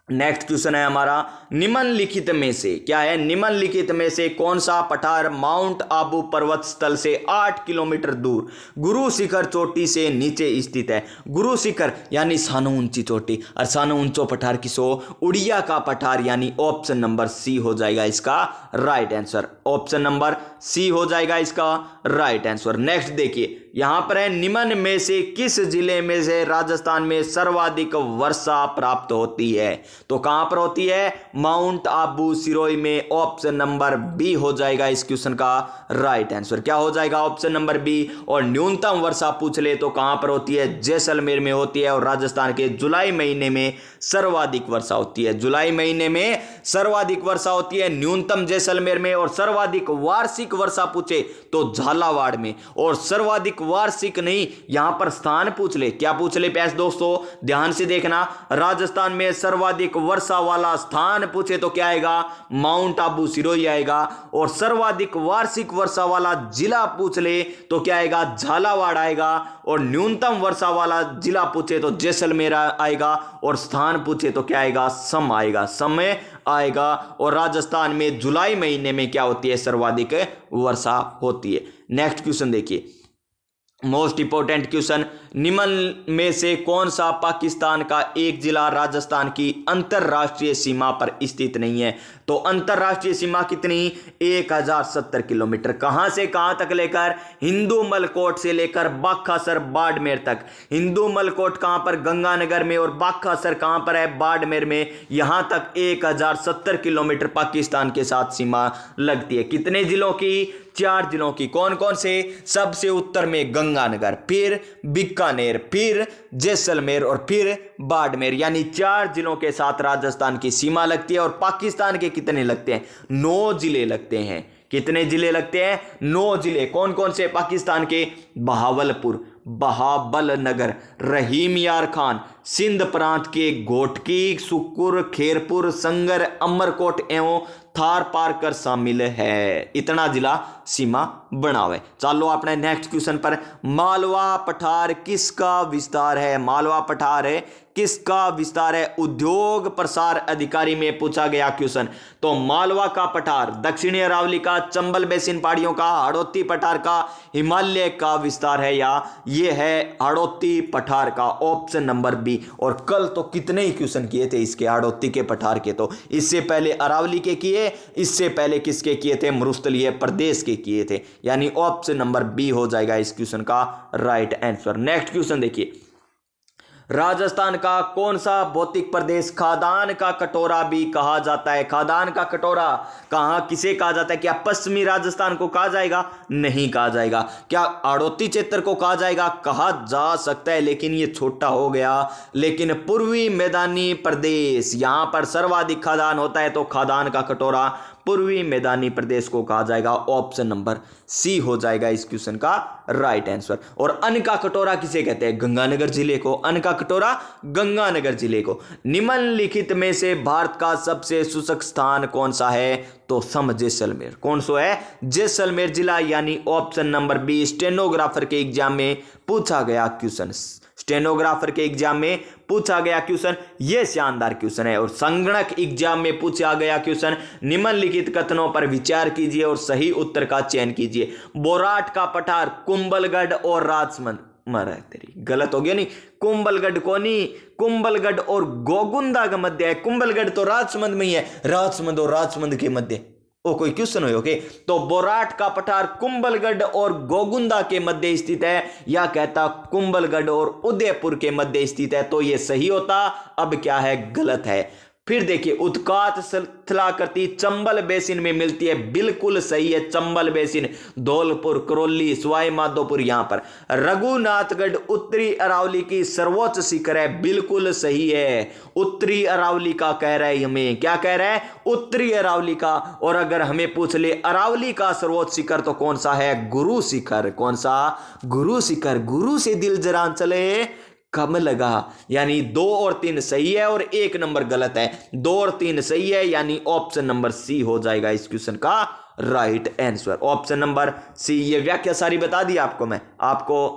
नेक्स्ट क्वेश्चन है हमारा, निम्नलिखित में से क्या है? निम्नलिखित में से कौन सा पठार माउंट आबू पर्वत स्थल से 8 किलोमीटर दूर गुरु शिखर चोटी से नीचे स्थित है? गुरु शिखर यानी सानो ऊंची चोटी, और सानो ऊंचो पठार किसो? उड़िया का पठार। यानी ऑप्शन नंबर सी हो जाएगा इसका right answer. Option number C हो जाएगा इसका राइट आंसर। नेक्स्ट देखिए, यहां पर है, निम्न में से किस जिले में से राजस्थान में सर्वाधिक वर्षा प्राप्त होती है? तो कहां पर होती है? माउंट आबू सिरोही में। ऑप्शन नंबर बी हो जाएगा इस क्वेश्चन का राइट आंसर। क्या हो जाएगा? Option number B. और न्यूनतम वर्षा पूछ ले तो कहां पर होती है? जैसलमेर में होती है। और राजस्थान के जुलाई महीने में सर्वाधिक वर्षा होती है। जुलाई महीने में सर्वाधिक वर्षा होती है, न्यूनतम जैसलमेर में। और सर्वाधिक वार्षिक वर्षा पूछे तो झालावाड़ में। और सर्वाधिक वार्षिक नहीं, यहां पर स्थान पूछ ले। क्या पूछ ले प्यारे दोस्तों, ध्यान से देखना। राजस्थान में सर्वाधिक वर्षा वाला स्थान पूछे तो क्या आएगा, माउंट आबू सिरोही आएगा। और सर्वाधिक वार्षिक वर्षा वाला जिला पूछ ले तो क्या आएगा, झालावाड़ आएगा। और न्यूनतम वर्षा वाला जिला पूछे तो जैसलमेर आएगा। और स्थान पूछे तो क्या आएगा, सम आएगा, समय आएगा। और राजस्थान में जुलाई महीने में क्या होती है, सर्वाधिक वर्षा होती है। नेक्स्ट क्वेश्चन देखिए, मोस्ट इंपोर्टेंट क्वेश्चन, निम्न में से कौन सा पाकिस्तान का एक जिला राजस्थान की अंतरराष्ट्रीय सीमा पर स्थित नहीं है। तो अंतरराष्ट्रीय सीमा कितनी, 1070 किलोमीटर। कहां से कहां तक लेकर, हिंदू मलकोट से लेकर बाखासर बाड़मेर तक। हिंदू मलकोट कहां पर, गंगानगर में, और बाखासर कहां पर है, बाड़मेर में। यहां तक 1070 किलोमीटर पाकिस्तान के साथ सीमा लगती है। कितने जिलों की, 4 जिलों की। कौन कौन से, सबसे उत्तर में गंगानगर, फिर बीकानेर, फिर जैसलमेर और फिर बाड़मेर, यानी 4 जिलों के साथ राजस्थान की सीमा लगती है। और पाकिस्तान के कितने लगते हैं, 9 जिले लगते हैं। कितने जिले लगते हैं, 9 जिले। कौन कौन से पाकिस्तान के, बहावलपुर, बहाबलनगर, रहीम यार खान, सिंध प्रांत के घोटकी, सुकुर, खेरपुर, संगर, अमरकोट एवं थार पारकर शामिल है। इतना जिला सीमा बनावे। चलो अपने नेक्स्ट क्वेश्चन पर, मालवा पठार किसका विस्तार है। मालवा पठार है किसका विस्तार है, उद्योग प्रसार अधिकारी में पूछा गया क्वेश्चन। तो मालवा का पठार दक्षिणी अरावली का, चंबल बेसिन पहाड़ियों का, हाड़ौती पठार का, हिमालय का विस्तार है, या ये है हाड़ौती पठार का, ऑप्शन नंबर बी। और कल तो कितने ही क्वेश्चन किए थे इसके, हाड़ौती के पठार के। तो इससे पहले अरावली के किए, इससे पहले किसके किए थे, मरुस्थलीय प्रदेश के किए थे। यानी ऑप्शन नंबर बी हो जाएगा इस क्वेश्चन का राइट आंसर। नेक्स्ट क्वेश्चन देखिए, राजस्थान का कौन सा भौतिक प्रदेश खादान का कटोरा भी कहा जाता है। खादान का कटोरा कहां किसे कहा जाता है, क्या पश्चिमी राजस्थान को कहा जाएगा, नहीं कहा जाएगा। क्या हाड़ौती क्षेत्र को कहा जाएगा, कहा जा सकता है, लेकिन ये छोटा हो गया। लेकिन पूर्वी मैदानी प्रदेश, यहां पर सर्वाधिक खादान होता है, तो खादान का कटोरा पूर्वी मैदानी प्रदेश को कहा जाएगा। ऑप्शन नंबर सी हो जाएगा इस क्वेश्चन का राइट आंसर। और अन्न का कटोरा किसे कहते हैं, गंगानगर जिले को। अन्न का कटोरा गंगानगर जिले को। निम्नलिखित में से भारत का सबसे शुष्क स्थान कौन सा है, तो सम जैसलमेर। कौन सा है, जैसलमेर जिला, यानी ऑप्शन नंबर बी। स्टेनोग्राफर के एग्जाम में पूछा गया क्वेश्चन, स्टेनोग्राफर के एग्जाम में पूछा गया क्वेश्चन, यह शानदार क्वेश्चन है। और संगणक एग्जाम में पूछा गया क्वेश्चन, निम्नलिखित कथनों पर विचार कीजिए और सही उत्तर का चयन कीजिए। बोराट का पठार कुंभलगढ़ और राजसमंद, मरा तेरी गलत हो गया, नहीं कुंभलगढ़ को नहीं, कुंभलगढ़ और गोगुंदा का मध्य है। कुंभलगढ़ तो राजसमंद में ही है, राजसमंद और राजसमंद के मध्य ओ कोई क्वेश्चन हो ओके। तो बोराट का पठार कुंभलगढ़ और गोगुंदा के मध्य स्थित है, या कहता कुंभलगढ़ और उदयपुर के मध्य स्थित है, तो यह सही होता। अब क्या है, गलत है। फिर देखिए, उत्कात स्थलाकृति चंबल बेसिन में मिलती है, बिल्कुल सही है। चंबल बेसिन धौलपुर, करौली, सवाई माधोपुर, यहां पर। रघुनाथगढ़ उत्तरी अरावली की सर्वोच्च शिखर है, बिल्कुल सही है। उत्तरी अरावली का कह रहा है, हमें क्या कह रहा है, उत्तरी अरावली का। और अगर हमें पूछ ले अरावली का सर्वोच्च शिखर तो कौन सा है, गुरु शिखर। कौन सा, गुरु शिखर। गुरु से दिल जरा चले कम लगा, यानी 2 और 3 सही है और 1 नंबर गलत है। 2 और 3 सही है, यानी ऑप्शन नंबर सी हो जाएगा इस क्वेश्चन का right answer. Option number C. ये व्याख्या सारी बता दी आपको मैं, आपको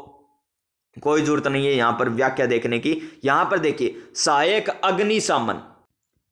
कोई जरूरत नहीं है यहां पर व्याख्या देखने की। यहां पर देखिए, सहायक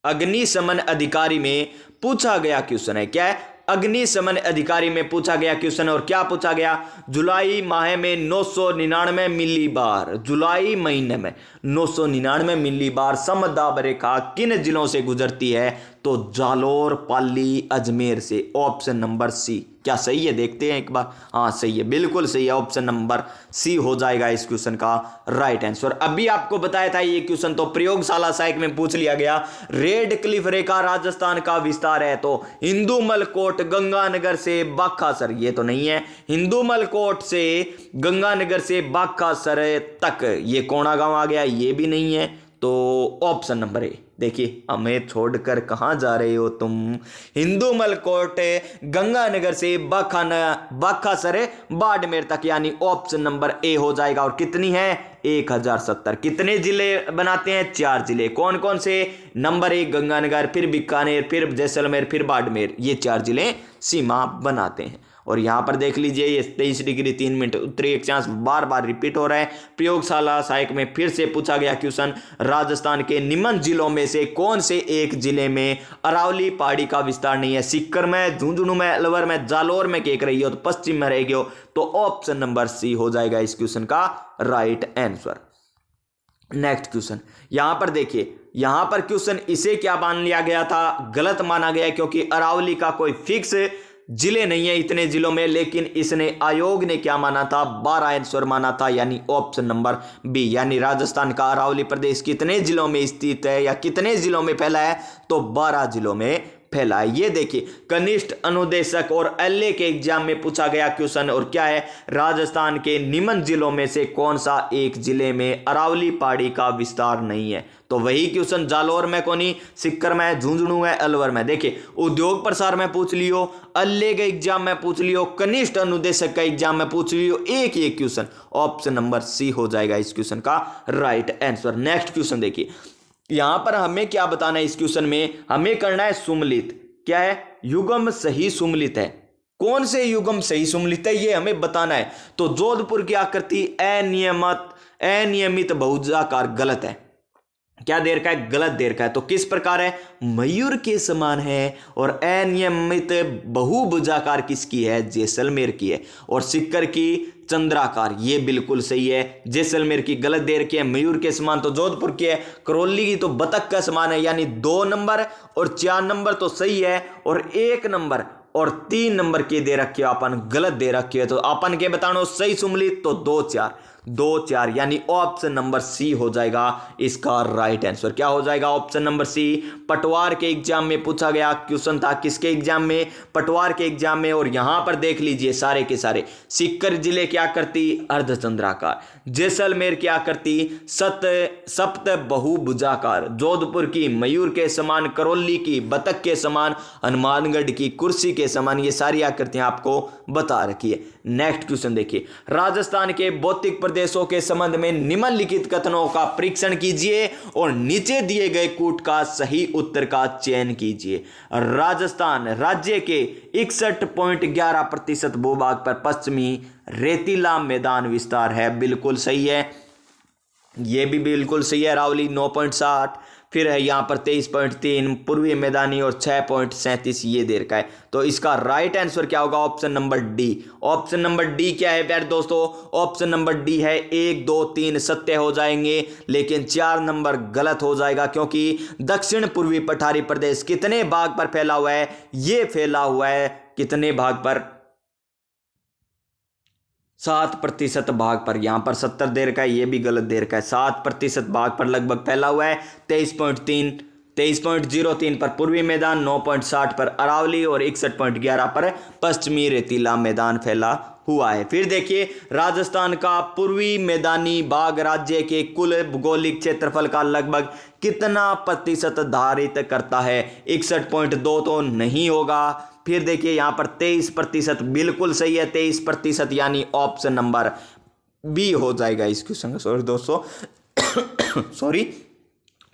अग्निशमन अधिकारी में पूछा गया क्वेश्चन है, क्या है, अग्निशमन अधिकारी में पूछा गया क्वेश्चन। और क्या पूछा गया, जुलाई माह में 999 मिलीबार, जुलाई महीने में 999 मिलीबार समदाब रेखा किन जिलों से गुजरती है, तो जालोर, पाली, अजमेर से। Option number C. क्या सही है, देखते हैं एक बार। हाँ सही है, बिल्कुल सही है। ऑप्शन नंबर सी हो जाएगा इस क्वेश्चन का राइट आंसर। अभी आपको बताया था ये क्वेश्चन तो प्रयोगशाला सहायक में पूछ लिया गया। रेड क्लिफ रेखा राजस्थान का विस्तार है, तो हिंदूमल कोट गंगानगर से बाखासर, ये तो नहीं है। हिंदूमल कोट से गंगानगर से बाखासर तक ये कोणा गांव आ गया, ये भी नहीं है। तो ऑप्शन नंबर ए। देखिए हमें छोड़कर कहाँ जा रहे हो तुम, हिंदू मलकोट गंगानगर से बाखासर बाड़मेर तक, यानी ऑप्शन नंबर ए हो जाएगा। और कितनी है 1070। कितने जिले बनाते हैं, 4 जिले। कौन कौन से, नंबर 1 गंगानगर, फिर बीकानेर, फिर जैसलमेर, फिर बाड़मेर, ये 4 जिले सीमा बनाते हैं। और यहां पर देख लीजिए ये 23 डिग्री 3 मिनट उत्तरी अक्षांश बार बार रिपीट हो रहा है। प्रयोगशाला सहायक में फिर से पूछा गया क्वेश्चन, राजस्थान के निम्न जिलों में से कौन से एक जिले में अरावली पहाड़ी का विस्तार नहीं है। सीकर में, झुंझुनू में, अलवर में, जालौर में केक रही हो तो पश्चिम में रहेगी हो, तो ऑप्शन नंबर सी हो जाएगा इस क्वेश्चन का राइट आंसर। नेक्स्ट क्वेश्चन, यहां पर देखिए, यहां पर क्वेश्चन इसे क्या मान लिया गया था, गलत माना गया, क्योंकि अरावली का कोई फिक्स जिले नहीं है इतने जिलों में, लेकिन इसने आयोग ने क्या माना था, 12 आंसर माना था, यानी ऑप्शन नंबर बी। यानी राजस्थान का अरावली प्रदेश कितने जिलों में स्थित है या कितने जिलों में फैला है, तो 12 जिलों में फैला है। ये देखिए कनिष्ठ अनुदेशक और एलए के एग्जाम में पूछा गया क्वेश्चन, और क्या है, राजस्थान के निम्न जिलों में से कौन सा एक जिले में अरावली पहाड़ी का विस्तार नहीं है, तो वही क्वेश्चन जालौर में कोनी, सीकर में, झुंझुनू में, अलवर में। देखिए उद्योग प्रसार में पूछ लियो, एलए के एग्जाम में पूछ लियो, कनिष्ठ अनुदेशक का एग्जाम में पूछ लियो, एक ही क्वेश्चन, ऑप्शन नंबर सी हो जाएगा इस क्वेश्चन का राइट आंसर। नेक्स्ट क्वेश्चन देखिए, यहां पर हमें क्या बताना है, इस क्वेश्चन में हमें करना है सुमलित। क्या है, युग्म सही सुमलित है। कौन से युग्म सही सुमलित है ये हमें बताना है। तो जोधपुर की आकृति अनियमित बहुभुजाकार गलत है। क्या दे रखा है, गलत दे रखा है। तो किस प्रकार है, मयूर के समान है। और अनियमित बहुभुजाकार किसकी है, जैसलमेर की है। और सीकर की चंद्राकार, ये बिल्कुल सही है। जैसलमेर की गलत दे रखी है, मयूर के समान तो जोधपुर की है। करौली की तो बतख का समान है, यानी 2 नंबर और 4 नंबर तो सही है। और 1 नंबर और 3 नंबर के दे रखे हो अपन, गलत दे रखे है। तो अपन के बतानो सही सुमलित, तो 2 4, यानी ऑप्शन नंबर सी हो जाएगा इसका राइट आंसर। क्या हो जाएगा, ऑप्शन नंबर सी। पटवार के एग्जाम में पूछा गया क्वेश्चन था, किसके एग्जाम में, पटवार के एग्जाम में। और यहां पर देख लीजिए सारे के सारे, सीकर जिले क्या करती, अर्धचंद्राकार। जैसलमेर क्या करती, सप्त बहुभुजाकार। जोधपुर की मयूर के समान, करौली की बतख के समान, हनुमानगढ़ की कुर्सी के समान। ये सारी आकृतियां आपको बता रखी है। नेक्स्ट क्वेश्चन देखिए, राजस्थान के भौतिक प्रदेशों के संबंध में निम्नलिखित कथनों का परीक्षण कीजिए और नीचे दिए गए कूट का सही उत्तर का चयन कीजिए। राजस्थान राज्य के 61.11% भूभाग पर पश्चिमी रेतीला मैदान विस्तार है, बिल्कुल सही है। ये भी बिल्कुल सही है। अरावली 9.60, फिर है यहाँ पर 23.3 पूर्वी मैदानी और 6.37 ये दे रखा है। तो इसका राइट आंसर क्या होगा, option number D. Option number D क्या है प्यारे दोस्तों, ऑप्शन नंबर डी है। 1 2 3 सत्य हो जाएंगे, लेकिन 4 नंबर गलत हो जाएगा, क्योंकि दक्षिण पूर्वी पठारी प्रदेश कितने भाग पर फैला हुआ है, ये फैला हुआ है कितने भाग पर, 7% भाग पर। यहां पर 70 दे रखा है, ये भी गलत दे रखा है। 7% भाग पर लगभग फैला हुआ है। 23.03 पर पूर्वी मैदान, 9.60 पर अरावली और 61.11 पर पश्चिमी रेतीला मैदान फैला हुआ है। फिर देखिए, राजस्थान का पूर्वी मैदानी भाग राज्य के कुल भौगोलिक क्षेत्रफल का लगभग कितना प्रतिशत धारित करता है, 61.2 तो नहीं होगा। फिर देखिए यहां पर 23% बिल्कुल सही है, 23%, यानी ऑप्शन नंबर बी हो जाएगा इस क्वेश्चन का। सॉरी दोस्तों सॉरी,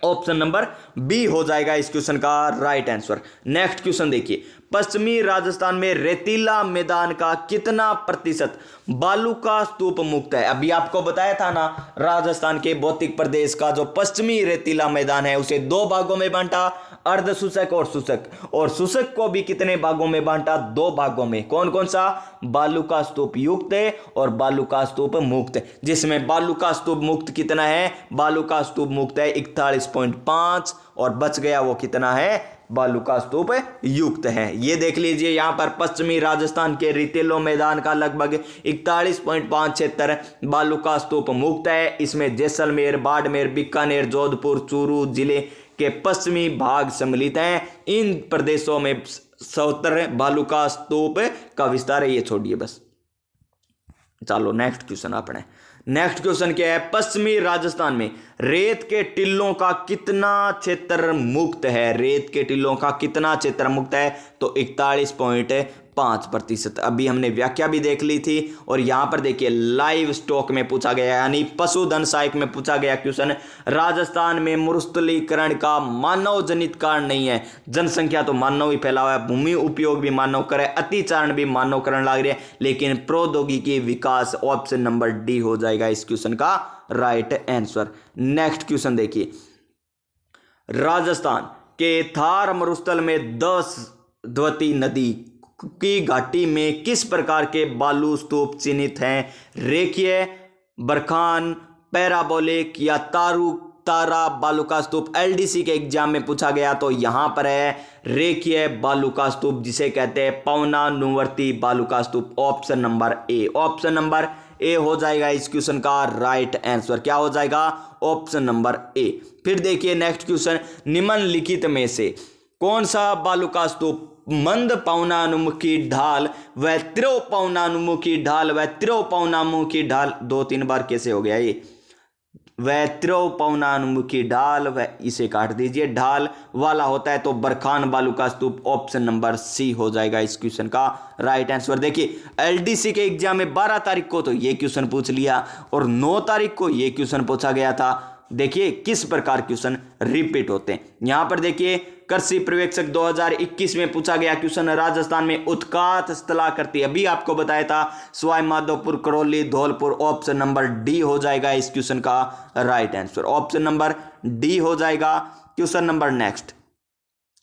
ऑप्शन नंबर बी हो जाएगा इस क्वेश्चन का राइट आंसर। नेक्स्ट क्वेश्चन देखिए, पश्चिमी राजस्थान में रेतीला मैदान का कितना प्रतिशत बालू का स्तूप मुक्त है। अभी आपको बताया था ना, राजस्थान के भौतिक प्रदेश का जो पश्चिमी रेतीला मैदान है उसे 2 भागों में बांटा, अर्ध शुष्क और शुष्क। और शुष्क को भी कितने भागों में बांटा, 2 भागों में। कौन कौन सा, बालू का स्तूप युक्त है और बालू का स्तूप मुक्त है। जिसमें बालू का स्तूप मुक्त कितना है, बालू का स्तूप मुक्त है 41.5, और बच गया वो कितना है, बालू का स्तूप युक्त है। ये देख लीजिए, यहां पर पश्चिमी राजस्थान के रेतीलो मैदान का लगभग 41.75 बालू का स्तूप मुक्त है। इसमें जैसलमेर, बाड़मेर, बीकानेर, जोधपुर, चूरू जिले के पश्चिमी भाग सम्मिलित हैं। इन प्रदेशों में 70 बालू का स्तूप का विस्तार है। ये छोड़िए बस, चलो नेक्स्ट क्वेश्चन अपने। नेक्स्ट क्वेश्चन क्या है, पश्चिमी राजस्थान में रेत के टिल्लों का कितना क्षेत्र मुक्त है? रेत के टिल्लों का कितना क्षेत्र मुक्त है? तो 41.5%। अभी हमने व्याख्या भी देख ली थी। और यहां पर देखिए लाइव स्टॉक में पूछा गया यानी पशुधन सहायक में पूछा गया क्वेश्चन, राजस्थान में मरुस्थलीकरण का मानव जनित कारण नहीं है। जनसंख्या तो मानव ही फैला हुआ है, भूमि उपयोग भी मानव करे, अतिचारण भी मानव करण लग रही है, लेकिन प्रौद्योगिकी विकास ऑप्शन नंबर डी हो जाएगा इस क्वेश्चन का राइट आंसर। नेक्स्ट क्वेश्चन देखिए, राजस्थान के थार मरुस्थल में 10 द्वती नदी की घाटी में किस प्रकार के बालू स्तूप चिन्हित हैं? रेखीय, बरखान, पैराबोलिक या तारा बालू का स्तूप? एलडीसी के एग्जाम में पूछा गया तो यहां पर है रेखीय बालू का स्तूप, जिसे कहते हैं पवनानुवर्ती बालू का स्तूप। Option number A, option number A हो जाएगा इस क्वेश्चन का राइट आंसर। क्या हो जाएगा? ऑप्शन नंबर ए। फिर देखिए नेक्स्ट क्वेश्चन, निम्नलिखित में से कौन सा बालू का स्तूप मंद पवनानुमुखी ढाल व तीव्र पवनानुमुखी ढाल व तीव्र पवनानुमुखी ढाल, 2-3 बार कैसे हो गया ये, वह तीव्र पवनानुमुखी ढाल, वह इसे काट दीजिए, ढाल वाला होता है तो बरखान बालू का स्तूप। ऑप्शन नंबर सी हो जाएगा इस क्वेश्चन का राइट आंसर। देखिए एलडीसी के एग्जाम में 12 तारीख को तो ये क्वेश्चन पूछ लिया और 9 तारीख को ये क्वेश्चन पूछा गया था। देखिए किस प्रकार क्वेश्चन रिपीट होते हैं। यहां पर देखिए कृषि पर्यवेक्षक 2021 में पूछा गया क्वेश्चन, राजस्थान में उत्कात स्थलाकृति, अभी आपको बताया था Sawai Madhopur, Karauli, Dholpur. Option number D हो जाएगा इस क्वेश्चन का right answer. Option number D हो जाएगा। क्वेश्चन नंबर नेक्स्ट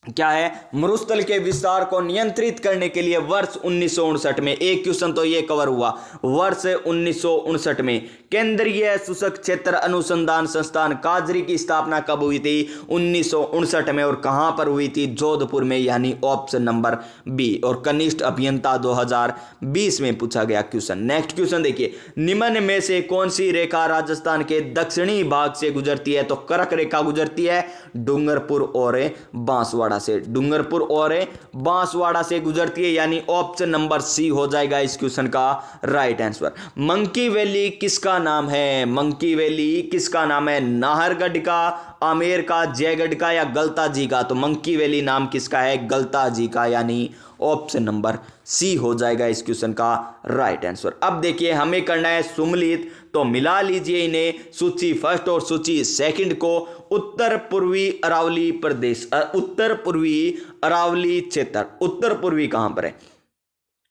क्या है, मरुस्थल के विस्तार को नियंत्रित करने के लिए वर्ष 1959 में, एक क्वेश्चन तो ये कवर हुआ, वर्ष 1959 में केंद्रीय शुष्क क्षेत्र अनुसंधान संस्थान काजरी की स्थापना कब हुई थी? 1959 में। और कहां पर हुई थी? जोधपुर में, यानी ऑप्शन नंबर बी। और कनिष्ठ अभियंता 2020 में पूछा गया क्वेश्चन। नेक्स्ट क्वेश्चन देखिए, निम्न में से कौन सी रेखा राजस्थान के दक्षिणी भाग से गुजरती है? तो कर्क रेखा गुजरती है डूंगरपुर और बांसवाड़ा से, डूंगरपुर और बांसवाड़ा से गुजरती है, यानी ऑप्शन नंबर सी हो जाएगा इस क्वेश्चन का राइट आंसर। मंकी वैली किसका नाम है? मंकी वैली किसका नाम है? नाहरगढ़ का, आमेर का, जयगढ़ का या गलता जी का? तो मंकी वैली नाम किसका है? गलता जी का, यानी ऑप्शन नंबर सी हो जाएगा इस क्वेश्चन का राइट आंसर। अब देखिए हमें करना है सुमलित, तो मिला लीजिए इन्हें, सूची फर्स्ट और सूची सेकंड को। उत्तर पूर्वी अरावली प्रदेश, उत्तर पूर्वी अरावली क्षेत्र, उत्तर पूर्वी कहां पर है?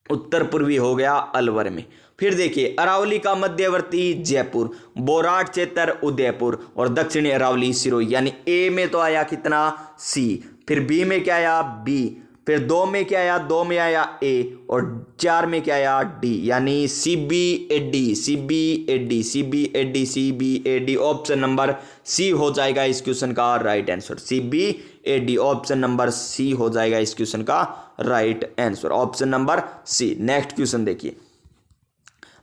उत्तर पूर्वी हो गया अलवर में। फिर देखिए अरावली का मध्यवर्ती जयपुर, बोराट क्षेत्र उदयपुर और दक्षिणी अरावली सिरोही, यानी ए में तो आया कितना? सी। फिर बी में क्या आया? बी। फिर 2 में क्या आया? 2 में आया ए। और 4 में क्या आया? डी, यानी C B A D, C B A D, C B A D, C B A D. Option number C हो जाएगा इस क्वेश्चन का right answer. C B A D, option number C हो जाएगा इस क्वेश्चन का right answer. Option number C. Next question देखिए,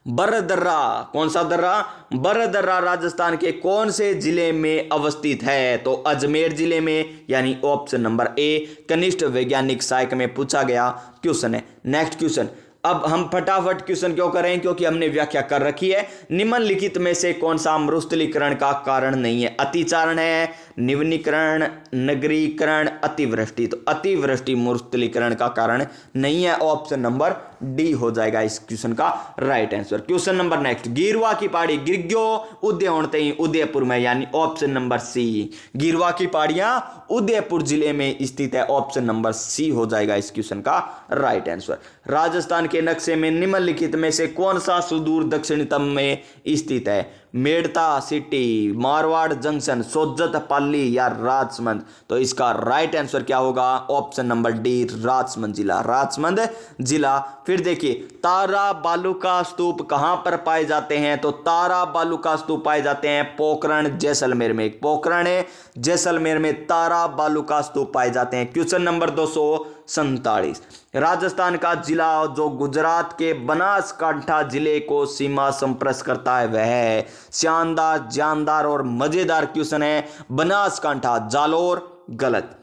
बरदर्रा, कौन सा दर्रा? बरदर्रा राजस्थान के कौन से जिले में अवस्थित है? तो अजमेर जिले में, यानी ऑप्शन नंबर ए। कनिष्ठ वैज्ञानिक सहायक में पूछा गया क्वेश्चन है। नेक्स्ट क्वेश्चन, अब हम फटाफट क्वेश्चन क्यों करें? क्योंकि हमने व्याख्या कर रखी है। निम्नलिखित में से कौन सा मरुस्थलीकरण का कारण नहीं है? अतिचारण है, निवनीकरण, नगरीकरण, अतिवृष्टि। तो अतिवृष्टि मरुस्थलीकरण का कारण नहीं है। ऑप्शन नंबर डी हो जाएगा इस क्वेश्चन का right answer. Question number next, गिरवा की पहाड़ी गिरग्यो उदय उदयपुर में, यानी ऑप्शन नंबर सी। गिरवा की पहाड़ियां उदयपुर जिले में स्थित है। ऑप्शन नंबर सी हो जाएगा इस क्वेश्चन का राइट आंसर। राजस्थान के नक्शे में निम्नलिखित में से कौन सा सुदूर दक्षिणतम में स्थित है? मेड़ता सिटी, मारवाड़ जंक्शन, सोजत पाली या राजसमंद? तो इसका राइट आंसर क्या होगा? ऑप्शन नंबर डी, राजसमंद जिला, राजसमंद जिला। फिर देखिए तारा बालू का स्तूप कहां पर पाए जाते हैं? तो तारा बालू का स्तूप पाए जाते हैं पोखरण जैसलमेर में, पोखरण जैसलमेर में तारा बालू का स्तूप पाए जाते हैं। क्वेश्चन नंबर 247, राजस्थान का जिला जो गुजरात के बनासकांठा जिले को सीमा संपर्क करता है वह है? शानदार, जानदार और मजेदार क्वेश्चन है। बनासकांठा, जालोर गलत,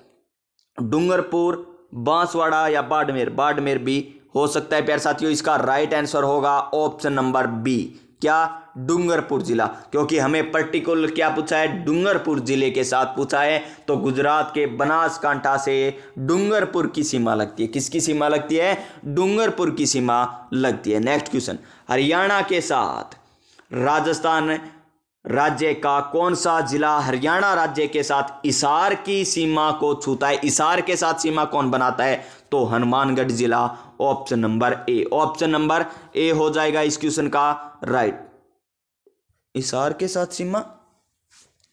डूंगरपुर, बांसवाड़ा या बाड़मेर? बाड़मेर भी हो सकता है प्यारे साथियों। इसका राइट आंसर होगा ऑप्शन नंबर बी, क्या? डूंगरपुर जिला, क्योंकि हमें पर्टिकुलर क्या पूछा है? डूंगरपुर जिले के साथ पूछा है। तो गुजरात के बनासकांठा से डूंगरपुर की सीमा लगती है। किसकी सीमा लगती है? डूंगरपुर की सीमा लगती है। नेक्स्ट क्वेश्चन, हरियाणा के साथ राजस्थान राज्य का कौन सा जिला हरियाणा राज्य के साथ हिसार की सीमा को छूता है? हिसार के साथ सीमा कौन बनाता है? तो हनुमानगढ़ जिला। Option number A, option number A हो जाएगा इस क्वेश्चन का राइट। हिसार के साथ सीमा,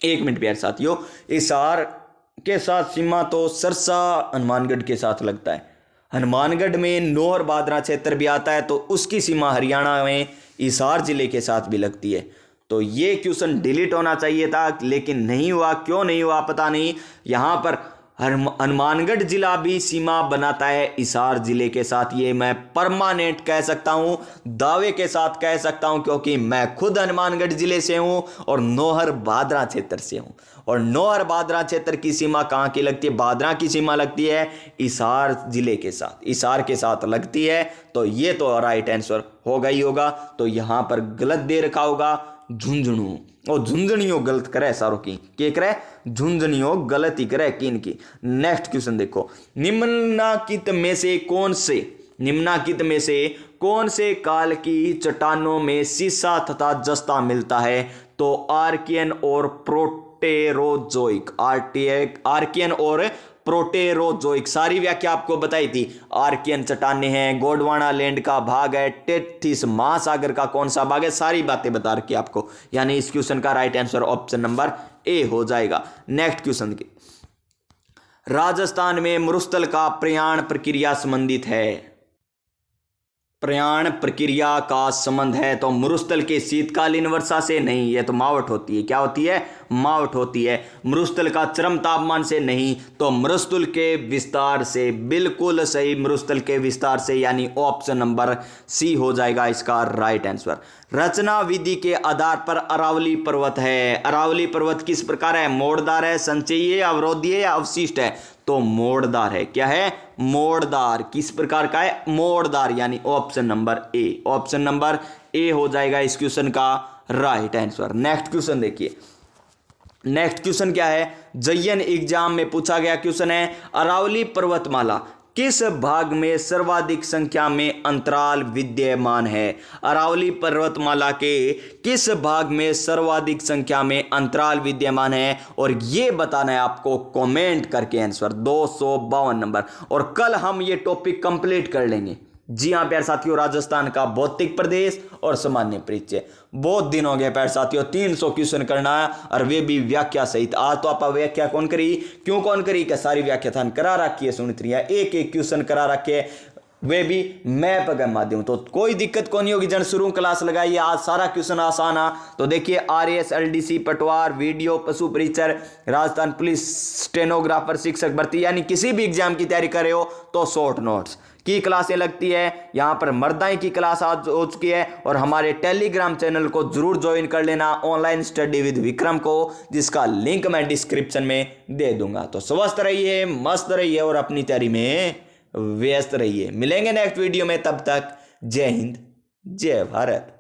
एक मिनट प्यारे साथियों, हिसार के साथ सीमा तो सरसा हनुमानगढ़ के साथ लगता है। हनुमानगढ़ में नौहर बादरा क्षेत्र भी आता है, तो उसकी सीमा हरियाणा में हिसार जिले के साथ भी लगती है। तो ये क्वेश्चन डिलीट होना चाहिए था, लेकिन नहीं हुआ। क्यों नहीं हुआ पता नहीं। यहां पर हनुमानगढ़ जिला भी सीमा बनाता है हिसार जिले के साथ। ये मैं परमानेंट कह सकता हूं, दावे के साथ कह सकता हूं, क्योंकि मैं खुद हनुमानगढ़ जिले से हूं और नौहर बादरा क्षेत्र से हूं। और नौहर बादरा क्षेत्र की सीमा कहां की लगती है? बादरा की सीमा लगती है हिसार जिले के साथ, हिसार के साथ लगती है। तो ये तो राइट आंसर होगा ही होगा। तो यहां पर गलत दे रखा होगा झुंझुनू, और झुंझुनियों गलत करे सारों की, के करे? झुंझुनियों गलत ही करे किन की। नेक्स्ट क्वेश्चन देखो, निम्नलिखित में से कौन से काल की चट्टानों में सीसा तथा जस्ता मिलता है? तो आर्कियन और प्रोटेरोजोइक, आर्कियन और प्रोटेरोजोइक, सारी व्याख्या आपको बताई थी। आर्कियन चट्टानें हैं, गोंडवाना लैंड का भाग है, टेथिस महासागर का कौन सा भाग है, सारी बातें बता रखी आपको। यानी इस क्वेश्चन का right answer option number A हो जाएगा। नेक्स्ट क्वेश्चन की, राजस्थान में मरुस्थल का प्रयाण प्रक्रिया संबंधित है। प्रयाण प्रक्रिया का संबंध है तो मरुस्थल के शीतकालीन वर्षा से नहीं, ये तो मावठ होती है। क्या होती है? मावठ होती है। मरुस्थल का चरम तापमान से नहीं, तो मरुस्थल के विस्तार से। बिल्कुल सही, मरुस्थल के विस्तार से, यानी ऑप्शन नंबर सी हो जाएगा इसका राइट आंसर। रचना विधि के आधार पर अरावली पर्वत है। अरावली पर्वत किस प्रकार है? मोड़दार है, संचयी, अवरोधीय या अवशिष्ट है? तो मोड़दार है। क्या है? मोड़दार। किस प्रकार का है? मोड़दार, यानी option number A, option number A हो जाएगा इस क्वेश्चन का राइट आंसर। नेक्स्ट क्वेश्चन देखिए, नेक्स्ट क्वेश्चन क्या है? जयन एग्जाम में पूछा गया क्वेश्चन है, अरावली पर्वतमाला किस भाग में सर्वाधिक संख्या में अंतराल विद्यमान है? अरावली पर्वतमाला के किस भाग में सर्वाधिक संख्या में अंतराल विद्यमान है? और ये बताना है आपको कमेंट करके आंसर, 252 नंबर। और कल हम ये टॉपिक कंप्लीट कर लेंगे। जी हाँ प्यारे साथियों, राजस्थान का भौतिक प्रदेश और सामान्य परिचय। बहुत दिन हो गए प्यारे साथियों, 300 क्वेश्चन करना है, और वे भी व्याख्या सहित। आज तो आप व्याख्या कौन करी? क्यों कौन करी? क्या सारी व्याख्या थान करा रखी है, सुनित रही है, एक एक क्वेश्चन करा रखे, वे भी मैप के माध्यम। तो कोई दिक्कत कौन होगी, जन शुरू क्लास लगाइए। आज सारा क्वेश्चन आसान है। तो देखिए, RAS LDC पटवार, वीडियो, पशु परिचर, राजस्थान पुलिस, स्टेनोग्राफर, शिक्षक भर्ती, यानी किसी भी एग्जाम की तैयारी कर रहे हो तो शॉर्ट नोट्स की क्लासें लगती है। यहाँ पर मर्दाई की क्लास आज हो चुकी है, और हमारे टेलीग्राम चैनल को जरूर ज्वाइन कर लेना, ऑनलाइन स्टडी विद विक्रम को, जिसका लिंक मैं डिस्क्रिप्शन में दे दूंगा। तो स्वस्थ रहिए, मस्त रहिए और अपनी तैयारी में व्यस्त रहिए। मिलेंगे नेक्स्ट वीडियो में, तब तक जय हिंद, जय भारत।